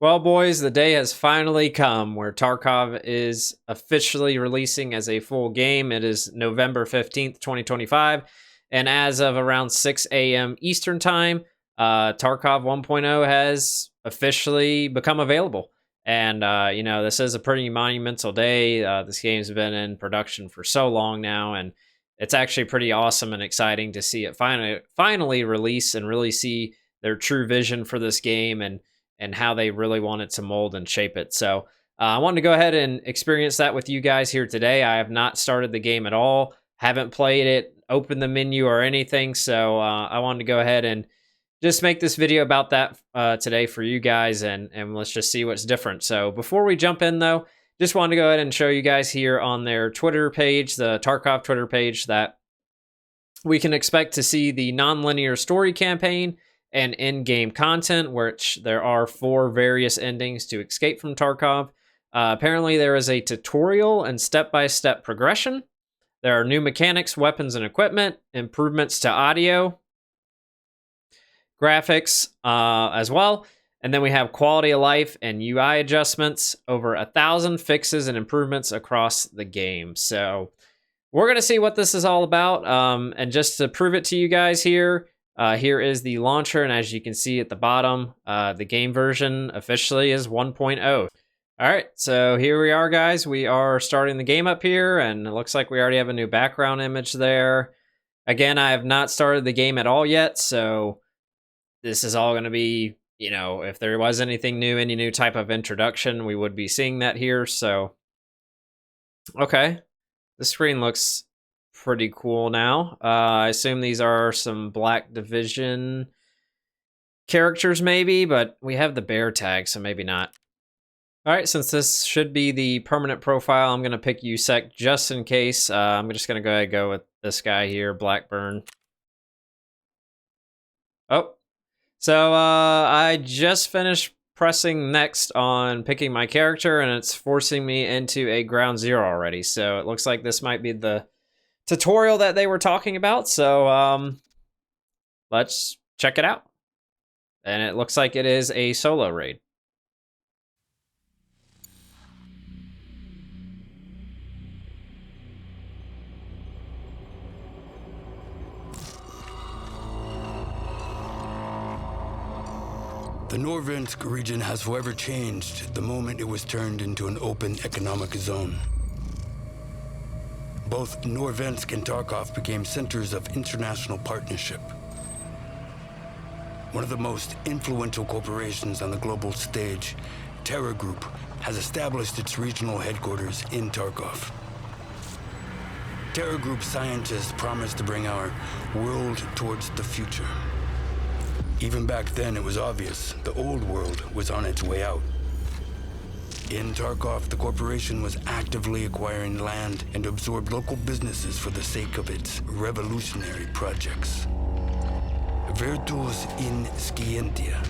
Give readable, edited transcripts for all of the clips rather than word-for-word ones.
Well, boys, the day has finally come where Tarkov is officially releasing as a full game. It is November 15th, 2025. And as of around 6 a.m. Eastern Time, Tarkov 1.0 has officially become available. And, this is a pretty monumental day. This game's been in production for so long now. And it's actually pretty awesome and exciting to see it finally release and really see their true vision for this game and how they really wanted to mold and shape it. So I wanted to go ahead and experience that with you guys here today. I have not started the game at all, haven't played it, opened the menu or anything. So I wanted to go ahead and just make this video about that today for you guys, and let's just see what's different. So before we jump in though, just wanted to go ahead and show you guys here on their Twitter page, the Tarkov Twitter page, that we can expect to see the non-linear story campaign and in-game content, which there are 4 various endings to escape from Tarkov. Apparently, there is a tutorial and step-by-step progression. There are new mechanics, weapons, and equipment, improvements to audio, graphics as well. And then we have quality of life and UI adjustments, over 1,000 fixes and improvements across the game. So we're going to see what this is all about. And just to prove it to you guys here, here is the launcher, and as you can see at the bottom, the game version officially is 1.0. All right, so here we are, guys. We are starting the game up here, and it looks like we already have a new background image there. Again, I have not started the game at all yet, so this is all going to be, if there was anything new, any new type of introduction, we would be seeing that here. So, okay, the screen looks pretty cool now. I assume these are some Black Division characters maybe, but we have the bear tag, so maybe not. All right, since this should be the permanent profile, I'm going to pick USEC just in case. I'm just going to go ahead and go with this guy here, Blackburn. Oh, so I just finished pressing next on picking my character, and it's forcing me into a ground zero already. So it looks like this might be the tutorial that they were talking about. So let's check it out. And it looks like it is a solo raid. The Norvensk region has forever changed the moment it was turned into an open economic zone. Both Norvensk and Tarkov became centers of international partnership. One of the most influential corporations on the global stage, Terra Group, has established its regional headquarters in Tarkov. Terra Group scientists promised to bring our world towards the future. Even back then, it was obvious the old world was on its way out. In Tarkov, the corporation was actively acquiring land and absorbed local businesses for the sake of its revolutionary projects. Virtus in scientia.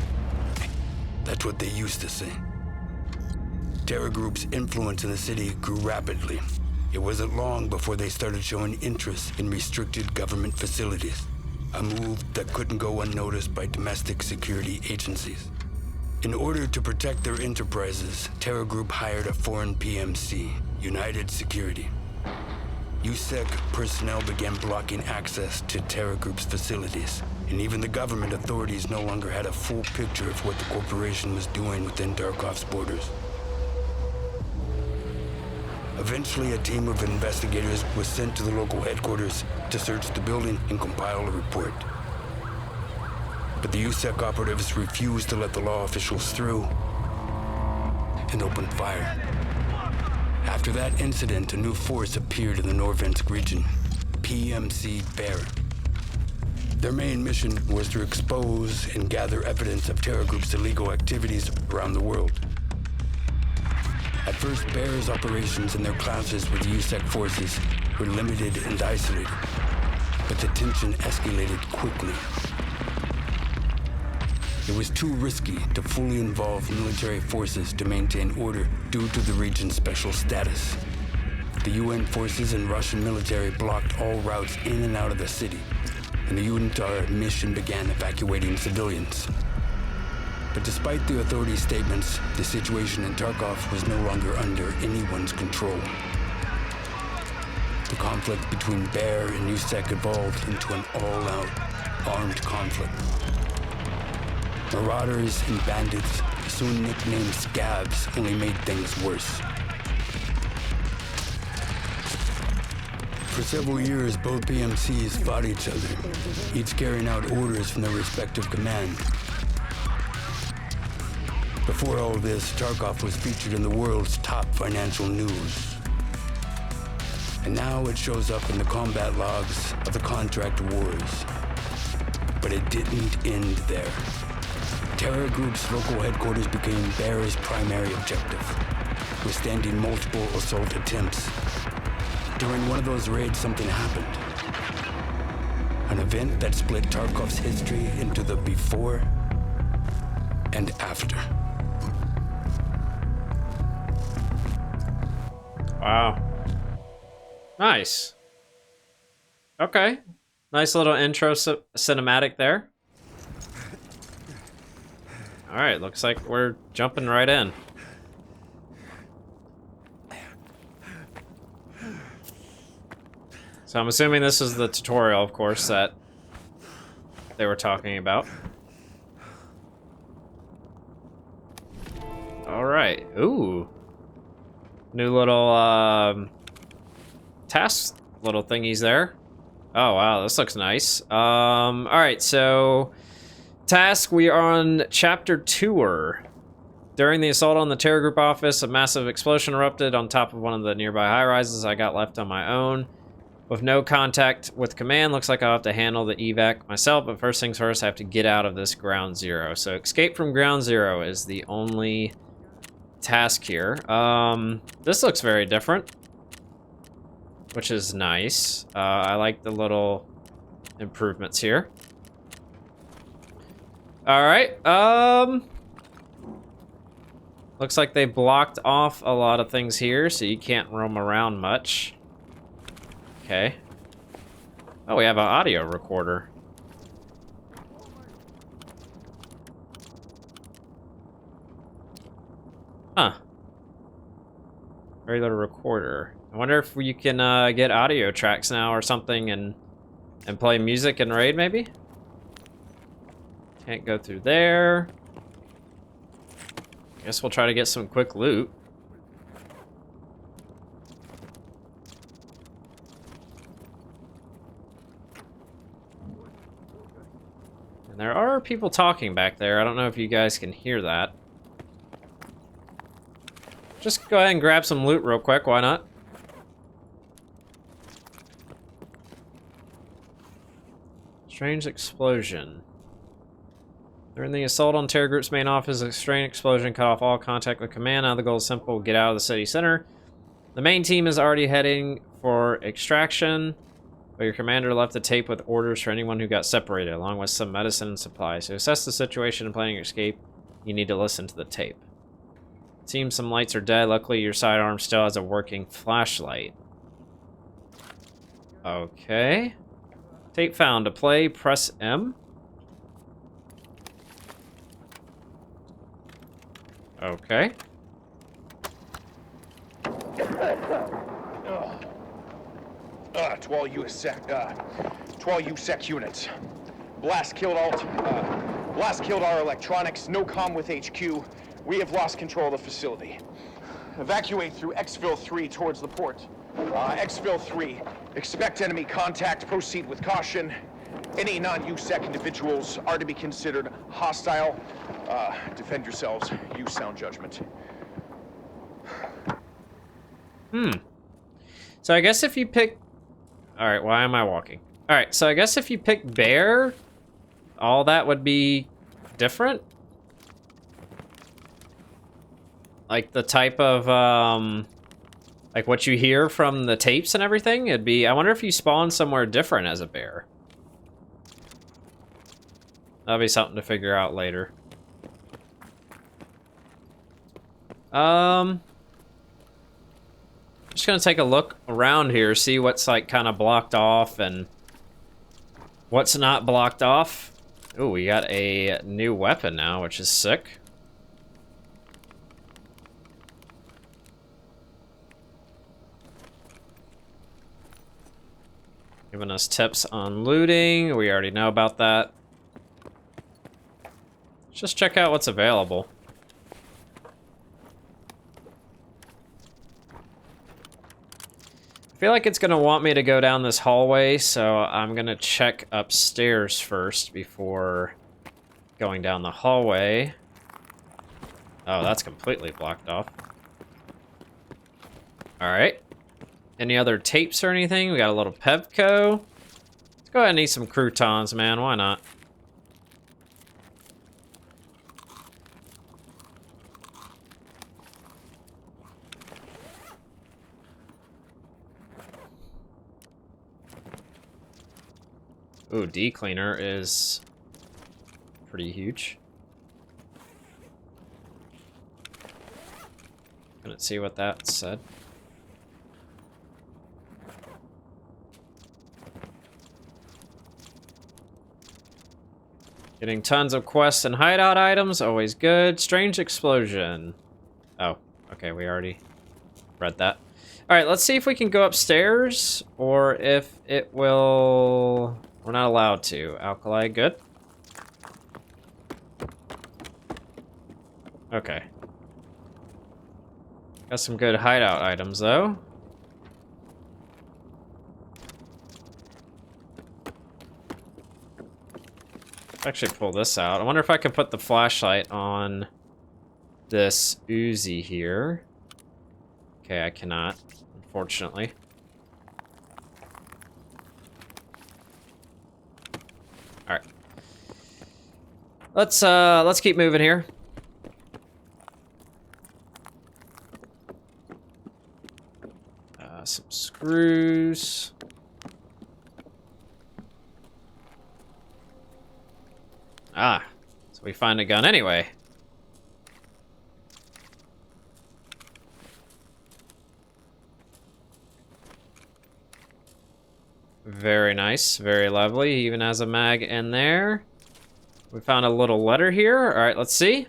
That's what they used to say. Terra Group's influence in the city grew rapidly. It wasn't long before they started showing interest in restricted government facilities. A move that couldn't go unnoticed by domestic security agencies. In order to protect their enterprises, Terra Group hired a foreign PMC, United Security. USEC personnel began blocking access to Terra Group's facilities, and even the government authorities no longer had a full picture of what the corporation was doing within Tarkov's borders. Eventually, a team of investigators was sent to the local headquarters to search the building and compile a report. But the USEC operatives refused to let the law officials through and opened fire. After that incident, a new force appeared in the Norvensk region, PMC Bear. Their main mission was to expose and gather evidence of Terra Group's illegal activities around the world. At first, Bear's operations and their clashes with USEC forces were limited and isolated, but the tension escalated quickly. It was too risky to fully involve military forces to maintain order due to the region's special status. The UN forces and Russian military blocked all routes in and out of the city, and the UNTAR mission began evacuating civilians. But despite the authorities' statements, the situation in Tarkov was no longer under anyone's control. The conflict between Bear and USEC evolved into an all-out armed conflict. Marauders and bandits, soon nicknamed Scabs, only made things worse. For several years, both PMCs fought each other, each carrying out orders from their respective command. Before all this, Tarkov was featured in the world's top financial news. And now it shows up in the combat logs of the contract wars. But it didn't end there. Terror Group's local headquarters became Bear's primary objective, withstanding multiple assault attempts. During one of those raids, something happened. An event that split Tarkov's history into the before and after. Wow. Nice. Okay. Nice little intro cinematic there. Alright, looks like we're jumping right in. So I'm assuming this is the tutorial, of course, that they were talking about. Alright. Ooh. New little, task little thingies there. Oh, wow, this looks nice. Alright, so... Task, we are on Chapter Tour. During the assault on the Terror Group office, a massive explosion erupted on top of one of the nearby high-rises. I got left on my own. With no contact with command, looks like I'll have to handle the evac myself, but first things first, I have to get out of this ground zero. So escape from ground zero is the only task here. This looks very different, which is nice. I like the little improvements here. All right, looks like they blocked off a lot of things here, so you can't roam around much. Okay. Oh, we have an audio recorder. Huh. Very little recorder. I wonder if you can get audio tracks now or something and play music in Raid, maybe? Can't go through there. Guess we'll try to get some quick loot. And there are people talking back there. I don't know if you guys can hear that. Just go ahead and grab some loot real quick, why not? Strange explosion. During the assault on Terror Group's main office, a strange explosion cut off all contact with command. Now the goal is simple: get out of the city center. The main team is already heading for extraction, but your commander left a tape with orders for anyone who got separated, along with some medicine and supplies. To assess the situation and planning your escape, you need to listen to the tape. It seems some lights are dead. Luckily, your sidearm still has a working flashlight. Okay. Tape found. To play, press M. Okay. To all USEC units. Blast killed our electronics. No comm with HQ. We have lost control of the facility. Evacuate through Exfil 3 towards the port. Exfil 3. Expect enemy contact. Proceed with caution. Any non-USEC individuals are to be considered hostile. Defend yourselves. Use sound judgment. So I guess if you pick... Alright, why am I walking? Alright, so I guess if you pick Bear, all that would be different? Like the type of, like what you hear from the tapes and everything? It'd be... I wonder if you spawn somewhere different as a Bear. That'll be something to figure out later. Just gonna take a look around here, see what's like kind of blocked off and what's not blocked off. Ooh, we got a new weapon now, which is sick. Giving us tips on looting. We already know about that. Let's just check out what's available. I feel like it's gonna want me to go down this hallway, so I'm gonna check upstairs first before going down the hallway. Oh, that's completely blocked off. Alright. Any other tapes or anything? We got a little Pepco. Let's go ahead and eat some croutons, man. Why not? Ooh, D-Cleaner is pretty huge. Couldn't see what that said. Getting tons of quests and hideout items, always good. Strange explosion. Oh, okay, we already read that. Alright, let's see if we can go upstairs, or if it will... We're not allowed to. Alkali, good. Okay. Got some good hideout items, though. Actually pull this out. I wonder if I can put the flashlight on this Uzi here. Okay, I cannot, unfortunately. Alright. Let's keep moving here. Some screws. Ah, so we find a gun anyway. Very nice, very lovely. He even has a mag in there. We found a little letter here. All right, let's see.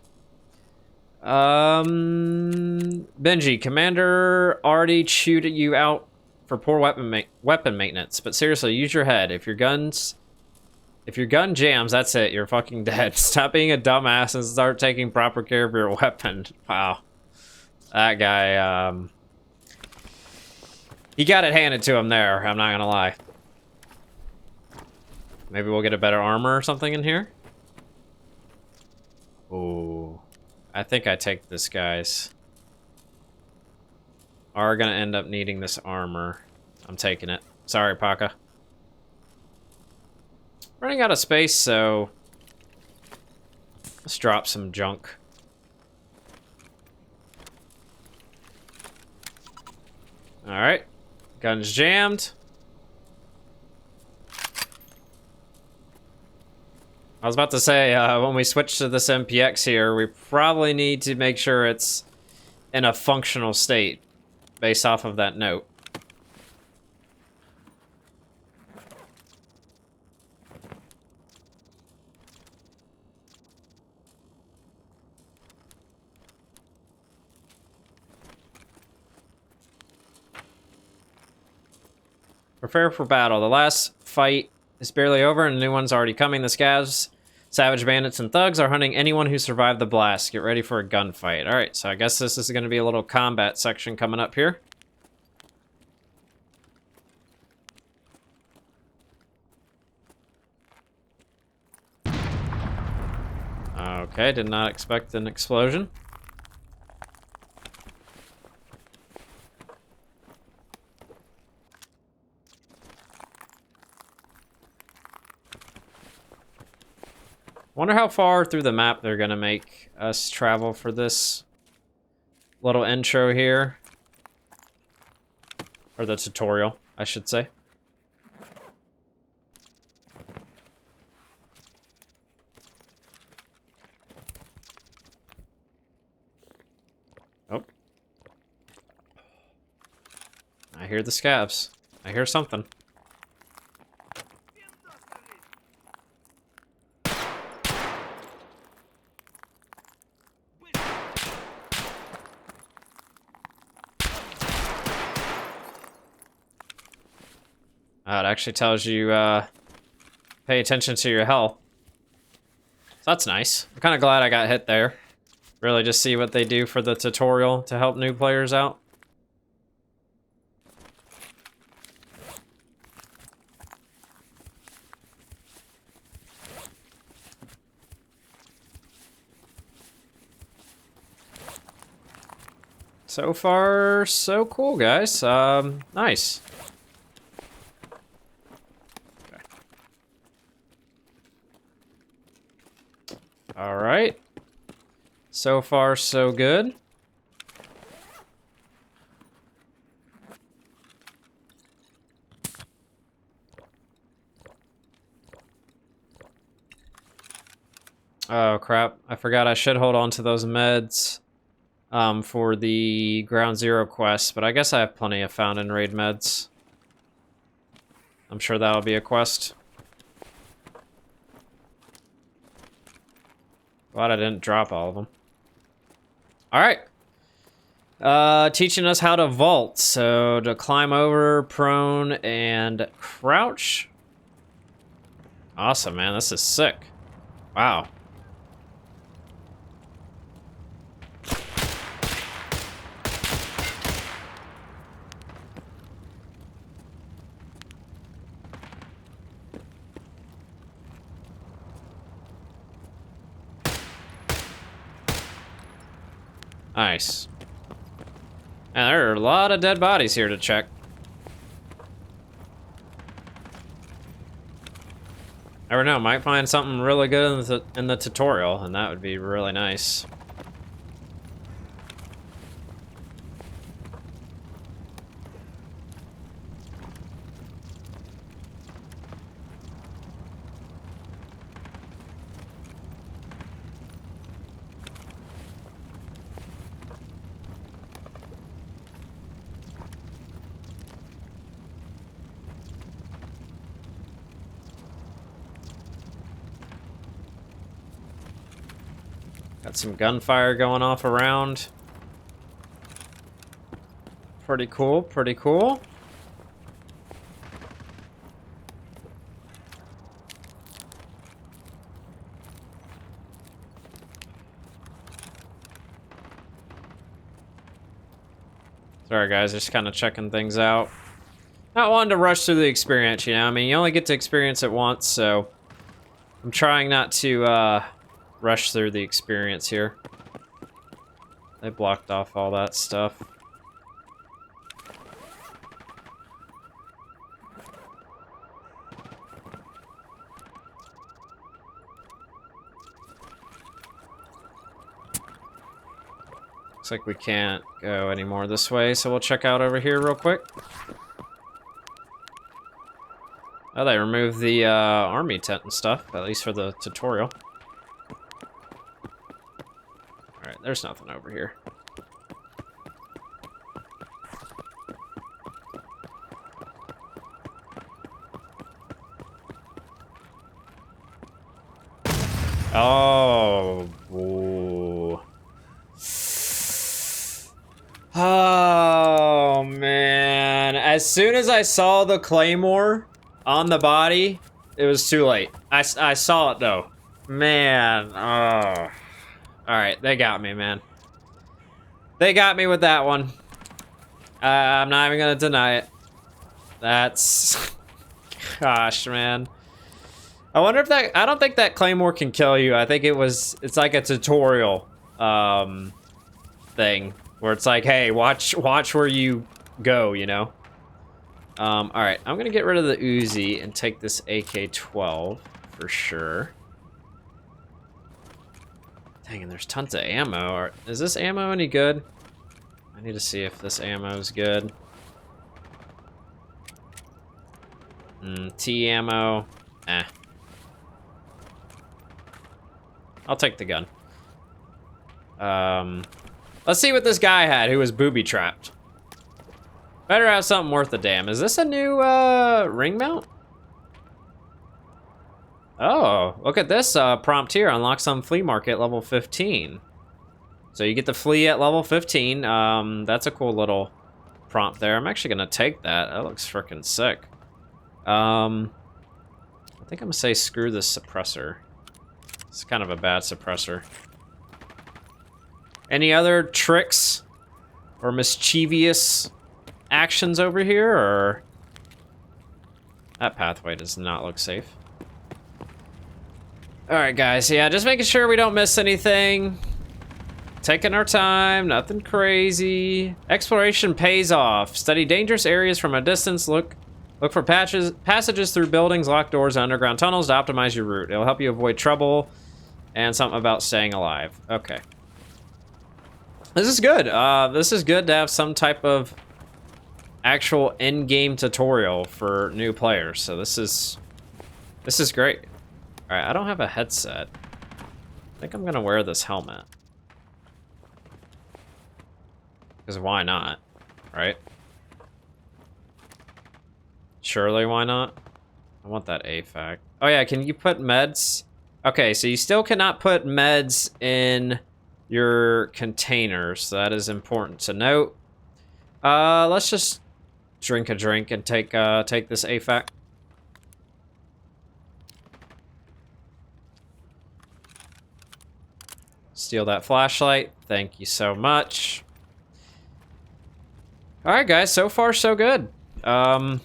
Benji, Commander already chewed you out for poor weapon maintenance, but seriously, use your head. If your gun jams, that's it. You're fucking dead. Stop being a dumbass and start taking proper care of your weapon. Wow. That guy, he got it handed to him there, I'm not gonna lie. Maybe we'll get a better armor or something in here? Ooh. I think I take this, guys. Are gonna end up needing this armor. I'm taking it. Sorry, Paka. Running out of space, so let's drop some junk. Alright. Gun's jammed. I was about to say, when we switch to this MPX here, we probably need to make sure it's in a functional state based off of that note. Prepare for battle. The last fight is barely over and a new one's already coming. The scavs, savage bandits, and thugs are hunting anyone who survived the blast. Get ready for a gunfight. Alright, so I guess this is going to be a little combat section coming up here. Okay, did not expect an explosion. Wonder how far through the map they're gonna make us travel for this little intro here. Or the tutorial, I should say. Oh. I hear the scavs. I hear something. It actually tells you pay attention to your health. So that's nice. I'm kind of glad I got hit there. Really just see what they do for the tutorial to help new players out. So far, so cool, guys. Nice. Okay. All right. So far, so good. Oh, crap. I forgot I should hold on to those meds. For the Ground Zero quest, but I guess I have plenty of found and raid meds. I'm sure that'll be a quest. Glad I didn't drop all of them. Alright. Teaching us how to vault. So to climb over, prone, and crouch. Awesome, man. This is sick. Wow. Nice. And there are a lot of dead bodies here to check. Never know, might find something really good in the tutorial, and that would be really nice. Got some gunfire going off around. Pretty cool, pretty cool. Sorry guys, just kind of checking things out. Not wanting to rush through the experience, you know? I mean, you only get to experience it once, so I'm trying not to rush through the experience here. They blocked off all that stuff. Looks like we can't go anymore this way, so we'll check out over here real quick. Oh, they removed the army tent and stuff, at least for the tutorial. Alright, there's nothing over here. Oh. Ooh. Oh, man. As soon as I saw the claymore on the body, it was too late. I saw it, though. Man. Oh. Alright, they got me, man. They got me with that one. I'm not even gonna deny it. That's... Gosh, man. I wonder if that... I don't think that claymore can kill you. I think it's like a tutorial thing. Where it's like, hey, watch where you go, you know? Alright, I'm gonna get rid of the Uzi and take this AK-12 for sure. Dang, and there's tons of ammo. Is this ammo any good? I need to see if this ammo is good. T ammo. Eh. I'll take the gun. Let's see what this guy had who was booby-trapped. Better have something worth a damn. Is this a new ring mount? Oh, look at this prompt here. Unlock some flea market level 15. So you get the flea at level 15. That's a cool little prompt there. I'm actually gonna take that. That looks freaking sick. I think I'm gonna say screw this suppressor. It's kind of a bad suppressor. Any other tricks or mischievous actions over here, or... That pathway does not look safe. Alright, guys. Yeah, just making sure we don't miss anything. Taking our time. Nothing crazy. Exploration pays off. Study dangerous areas from a distance. Look for passages through buildings, locked doors, and underground tunnels to optimize your route. It'll help you avoid trouble. And something about staying alive. Okay. This is good. This is good to have some type of actual in-game tutorial for new players. So this is great. All right, I don't have a headset. I think I'm gonna wear this helmet. Because why not, right? Surely why not? I want that AFAC. Oh yeah, can you put meds? Okay, so you still cannot put meds in your containers. So that is important to note. Let's just drink a drink and take this AFAC. Steal that flashlight. Thank you so much. All right, guys. So far, so good. I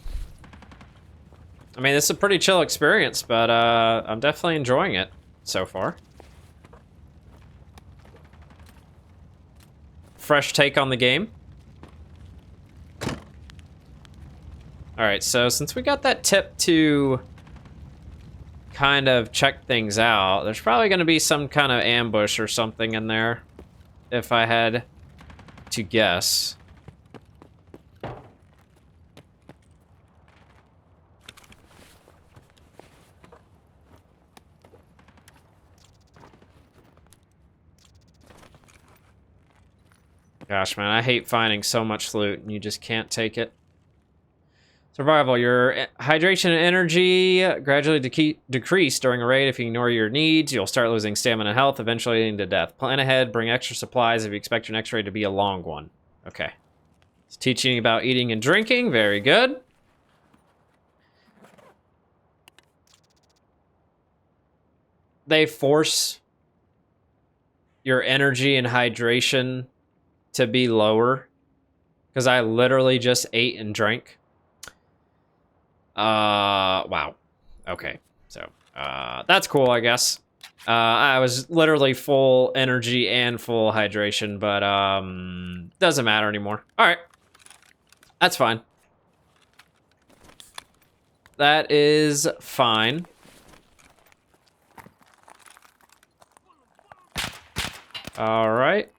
mean, this is a pretty chill experience, but I'm definitely enjoying it so far. Fresh take on the game. All right, so since we got that tip to kind of check things out, there's probably going to be some kind of ambush or something in there, if I had to guess. Gosh, man, I hate finding so much loot and you just can't take it. Survival. Your hydration and energy gradually decrease during a raid. If you ignore your needs, you'll start losing stamina and health, eventually leading to death. Plan ahead, bring extra supplies if you expect your next raid to be a long one. Okay. It's teaching about eating and drinking. Very good. They force your energy and hydration to be lower because I literally just ate and drank. Wow. Okay. So, that's cool, I guess. I was literally full energy and full hydration, but, doesn't matter anymore. All right. That's fine. That is fine. All right.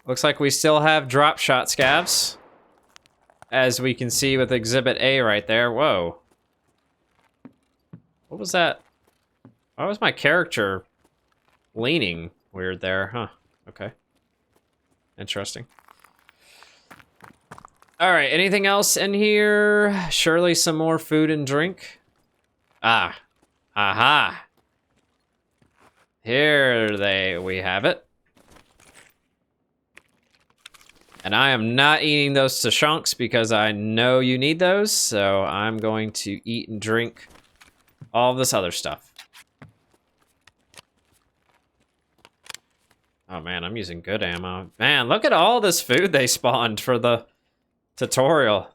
Looks like we still have drop shot scavs. As we can see with Exhibit A right there. Whoa. What was that? Why was my character leaning weird there? Huh. Okay. Interesting. Alright, anything else in here? Surely some more food and drink. Ah. Aha. Here we have it. And I am not eating those tashunks because I know you need those, so I'm going to eat and drink all this other stuff. Oh man, I'm using good ammo. Man, look at all this food they spawned for the tutorial.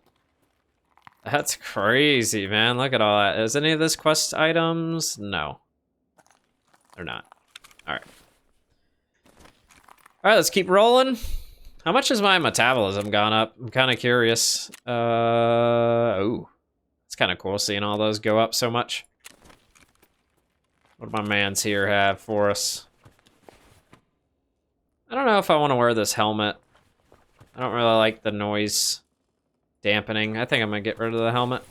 That's crazy, man. Look at all that. Is any of this quest items? No. They're not. Alright. Alright, let's keep rolling. How much has my metabolism gone up? I'm kind of curious. Ooh. It's kind of cool seeing all those go up so much. What do my mans here have for us? I don't know if I want to wear this helmet. I don't really like the noise dampening. I think I'm going to get rid of the helmet.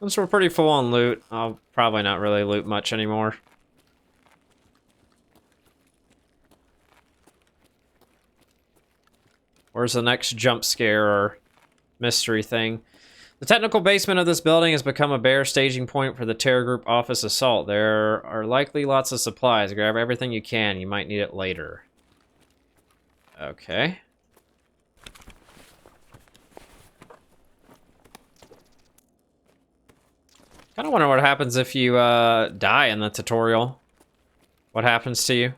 Since we're pretty full on loot, I'll probably not really loot much anymore. Where's the next jump scare or mystery thing? The technical basement of this building has become a bare staging point for the terror group office assault. There are likely lots of supplies. Grab everything you can. You might need it later. Okay. Kind of wonder what happens if you die in the tutorial. What happens to you?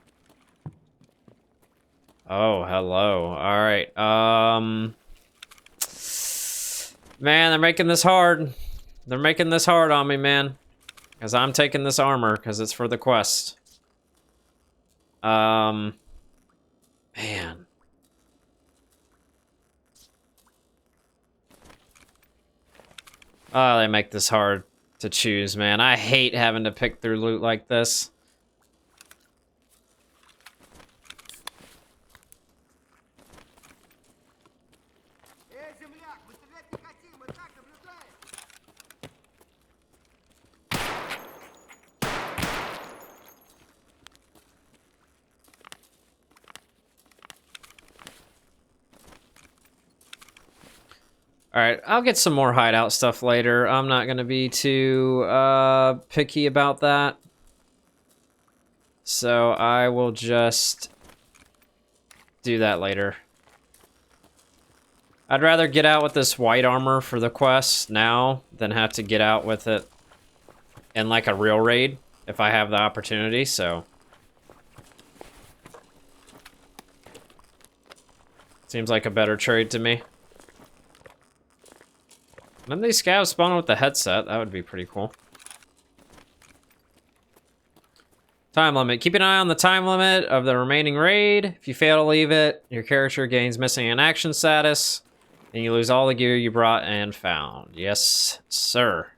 Oh, hello. All right. Man, they're making this hard. They're making this hard on me, man. Because I'm taking this armor because it's for the quest. Man. Oh, they make this hard to choose, man. I hate having to pick through loot like this. Alright, I'll get some more hideout stuff later. I'm not going to be too picky about that. So I will just do that later. I'd rather get out with this white armor for the quest now than have to get out with it in like a real raid if I have the opportunity, so. Seems like a better trade to me. None of these scavs spawn with the headset. That would be pretty cool. Time limit. Keep an eye on the time limit of the remaining raid. If you fail to leave it, your character gains missing in action status, and you lose all the gear you brought and found. Yes, sir.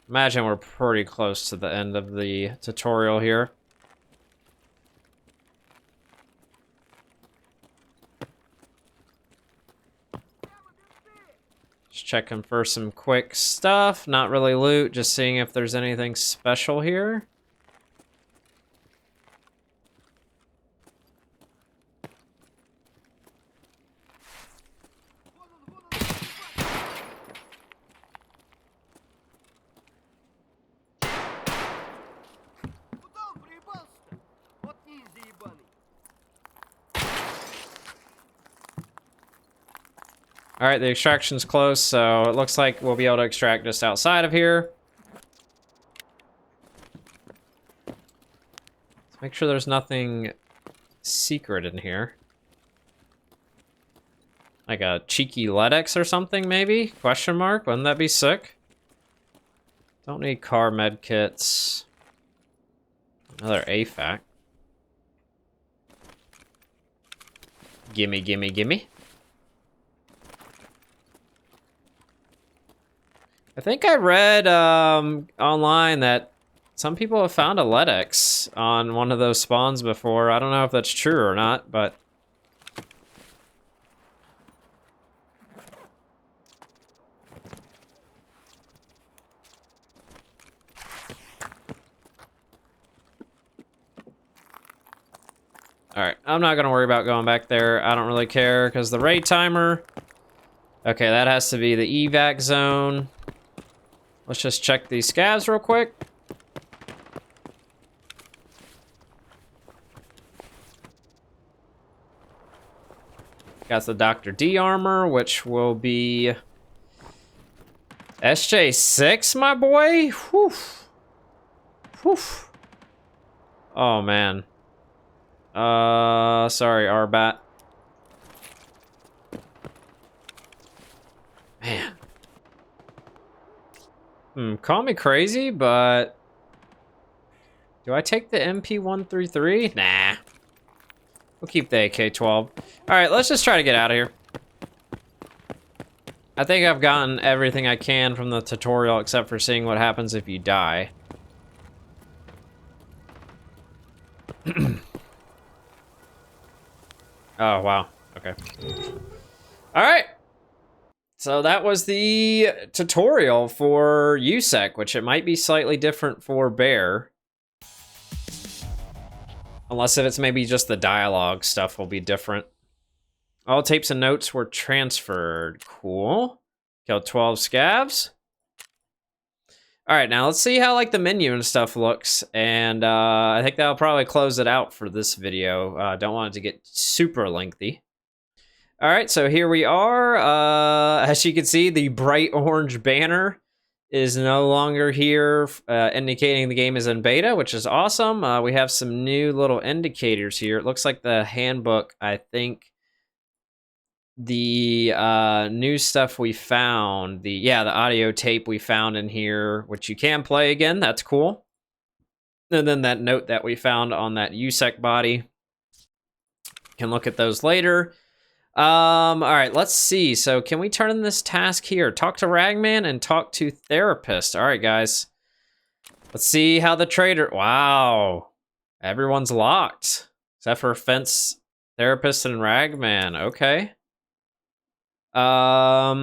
Imagine we're pretty close to the end of the tutorial here. Just checking for some quick stuff. Not really loot, just seeing if there's anything special here. All right, the extraction's close, so it looks like we'll be able to extract just outside of here. Let's make sure there's nothing secret in here. Like a cheeky LEDX or something, maybe? Question mark? Wouldn't that be sick? Don't need car med kits. Another AFAC. Gimme, gimme, gimme. I think I read online that some people have found a LEDX on one of those spawns before. I don't know if that's true or not, but... Alright, I'm not going to worry about going back there. I don't really care, because the raid timer... Okay, that has to be the evac zone. Let's just check these scavs real quick. Got the Dr. D armor, which will be... SJ6, my boy? Whew. Whew. Oh, man. Sorry, Arbat. Man. Call me crazy, but... Do I take the MP133? Nah. We'll keep the AK-12. Alright, let's just try to get out of here. I think I've gotten everything I can from the tutorial except for seeing what happens if you die. Oh, wow. Okay. Alright. So that was the tutorial for USEC, which it might be slightly different for Bear. Unless if it's maybe just the dialogue stuff will be different. All tapes and notes were transferred. Cool. Killed 12 scavs. All right, now let's see how like the menu and stuff looks, and I think that'll probably close it out for this video. Don't want it to get super lengthy. All right, so here we are. As you can see, the bright orange banner is no longer here, indicating the game is in beta, which is awesome. We have some new little indicators here. It looks like the handbook, I think. The new stuff we found, the audio tape we found in here, which you can play again. That's cool. And then that note that we found on that USEC body. Can look at those later. All right, let's see. So can we turn in this task here? Talk to Ragman and talk to Therapist. All right, guys. Let's see how the trader... Wow. Everyone's locked. Except for Fence, Therapist, and Ragman. Okay. All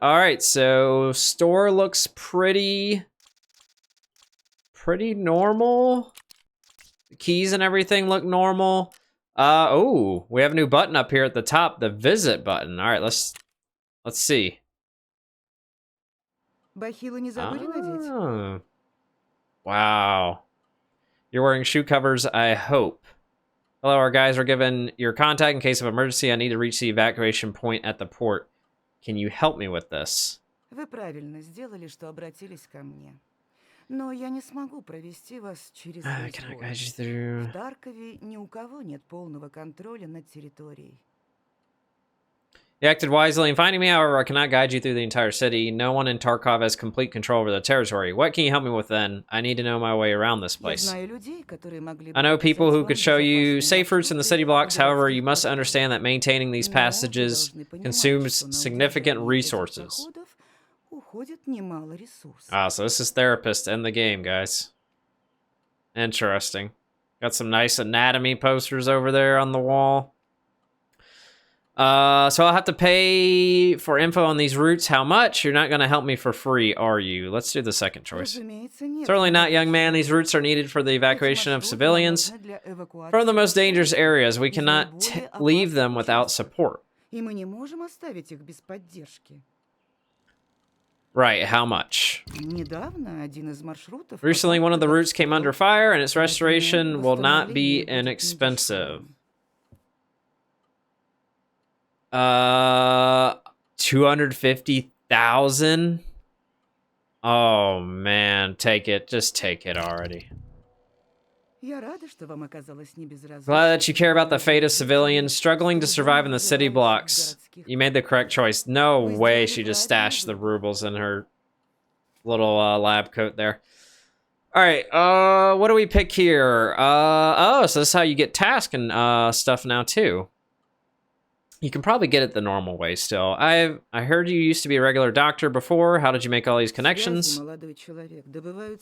right, so store looks pretty normal. The keys and everything look normal. Oh, we have a new button up here at the top, the visit button. All right, let's see. Oh. Wow. You're wearing shoe covers, I hope. Hello, our guys are given your contact in case of emergency. I need to reach the evacuation point at the port. Can you help me with this? Вы правильно сделали, что обратились ко мне. Но я не смогу провести вас через весь Can I город. guide you through? В Таркове ни у кого нет полного контроля над территорией. You acted wisely in finding me, however, I cannot guide you through the entire city. No one in Tarkov has complete control over the territory. What can you help me with then? I need to know my way around this place. I know people who could show you safe routes in the city blocks, however, you must understand that maintaining these passages consumes significant resources. Ah, so this is Therapist in the game, guys. Interesting. Got some nice anatomy posters over there on the wall. So I'll have to pay for info on these routes. How much? You're not going to help me for free, are you? Let's do the second choice. Certainly not, young man. These routes are needed for the evacuation of civilians from the most dangerous areas. We cannot leave them without support. Right, how much? Recently, one of the routes came under fire, and its restoration will not be inexpensive. 250,000. Oh man, take it. Just take it already. Glad that you care about the fate of civilians struggling to survive in the city blocks. You made the correct choice. No way she just stashed the rubles in her little lab coat there. All right, what do we pick here? Oh, so this is how you get task and stuff now too. You can probably get it the normal way still. I heard you used to be a regular doctor before. How did you make all these connections?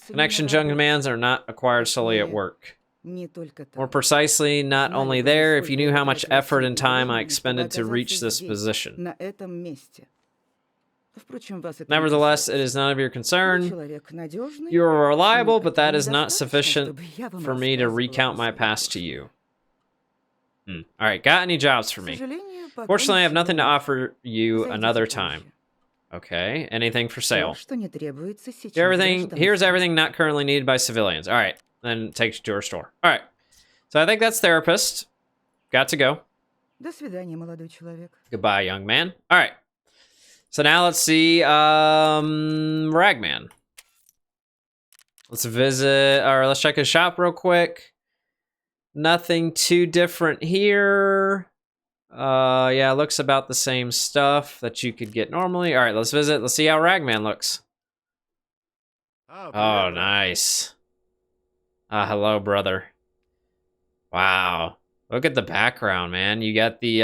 Connections, young mans, are not acquired solely at work. More precisely, not only there, if you knew how much effort and time I expended to reach this position. Nevertheless, it is none of your concern. You are reliable, but that is not sufficient for me to recount my past to you. All right, got any jobs for me? Fortunately, I have nothing to offer you another time. Okay, anything for sale? Here's everything not currently needed by civilians. All right, then it takes you to our store. All right, so I think that's Therapist. Got to go. Goodbye, young man. All right, so now let's see Ragman. Let's visit, or let's check his shop real quick. Nothing too different here. Yeah, looks about the same stuff that you could get normally. All right, let's visit. Let's see how Ragman looks. Oh, nice. Hello, brother. Wow. Look at the background, man. You got the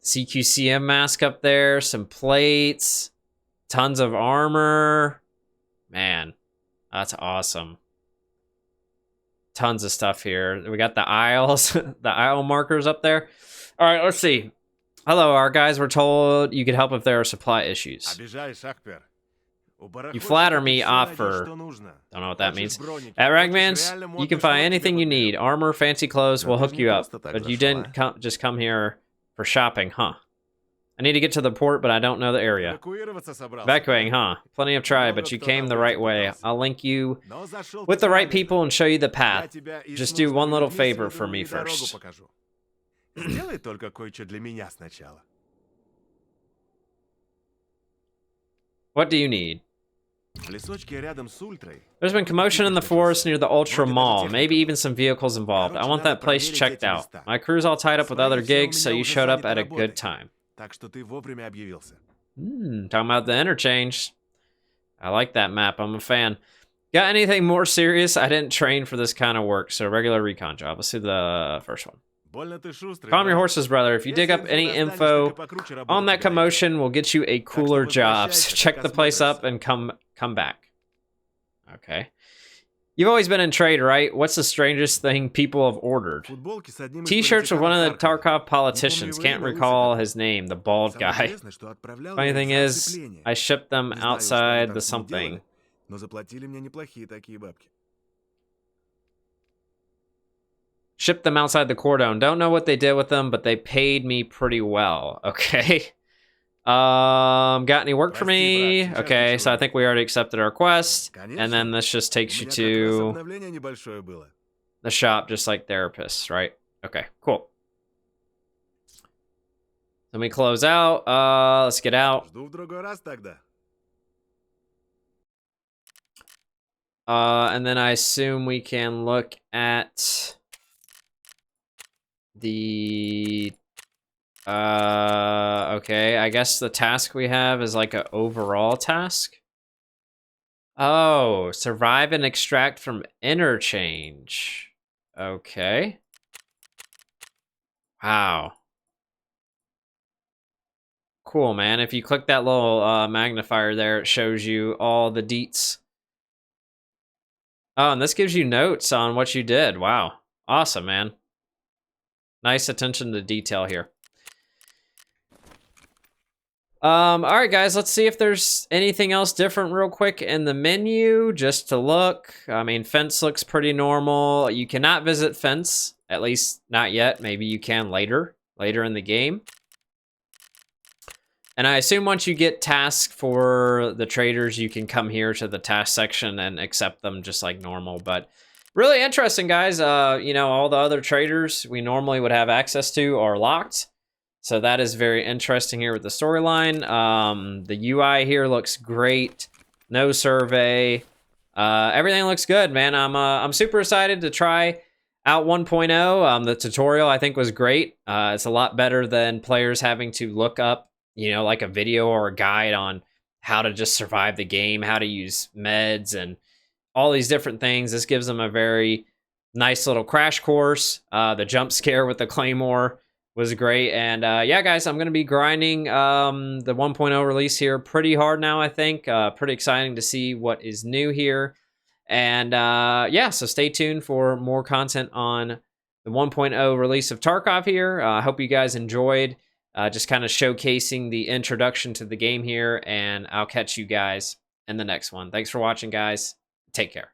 CQCM mask up there, some plates, tons of armor. Man, that's awesome. Tons of stuff here. We got the aisles, the aisle markers up there. All right, let's see. Hello, our guys were told you could help if there are supply issues. You flatter me, offer. Don't know what that means. At Ragman's, you can find anything you need. Armor, fancy clothes, we'll hook you up. But you didn't just come here for shopping, huh? I need to get to the port, but I don't know the area. Evacuating, huh? Plenty of try, but you came the right way. I'll link you with the right people and show you the path. Just do one little favor for me first. Сделай только кое-что для меня сначала. What do you need? В лесочке рядом с Ультрой. There's been commotion in the forest near the Ultra Mall. Maybe even some vehicles involved. I want that place checked out. My crew's all tied up with other gigs, so you showed up at a good time. Так что ты вовремя объявился. Talking about the interchange. I like that map. I'm a fan. Got anything more serious? I didn't train for this kind of work, so regular recon job. Let's do the first one. Calm your horses, brother. If you dig up any info on that commotion, we'll get you a cooler job. So check the place up and come back. Okay. You've always been in trade, right? What's the strangest thing people have ordered? T-shirts with one of the Tarkov politicians. Can't recall his name. The bald guy. Funny thing is, I shipped them outside the something. Shipped them outside the cordon. Don't know what they did with them, but they paid me pretty well. Okay. Got any work for me? Okay, so I think we already accepted our quest. And then this just takes you to the shop, just like therapists, right? Okay, cool. Let me close out. Let's get out. And then I assume we can look at the okay, I guess the task we have is like an overall task. Oh, survive and extract from interchange. Okay. Wow. Cool, man. If you click that little magnifier there, it shows you all the deets. Oh, and this gives you notes on what you did. Wow. Awesome, man. Nice attention to detail here. All right, guys, let's see if there's anything else different real quick in the menu, just to look. I mean, fence looks pretty normal. You cannot visit fence, at least not yet. Maybe you can later in the game. And I assume once you get tasks for the traders, you can come here to the task section and accept them just like normal. But really interesting, guys. You know, all the other traders we normally would have access to are locked. So that is very interesting here with the storyline. The UI here looks great. No survey. Everything looks good, man. I'm super excited to try out 1.0. The tutorial I think was great. It's a lot better than players having to look up, you know, like a video or a guide on how to just survive the game, how to use meds and all these different things. This gives them a very nice little crash course. The jump scare with the Claymore was great. And yeah, guys, I'm going to be grinding the 1.0 release here pretty hard now, I think. Pretty exciting to see what is new here. And yeah, so stay tuned for more content on the 1.0 release of Tarkov here. I hope you guys enjoyed just kind of showcasing the introduction to the game here. And I'll catch you guys in the next one. Thanks for watching, guys. Take care.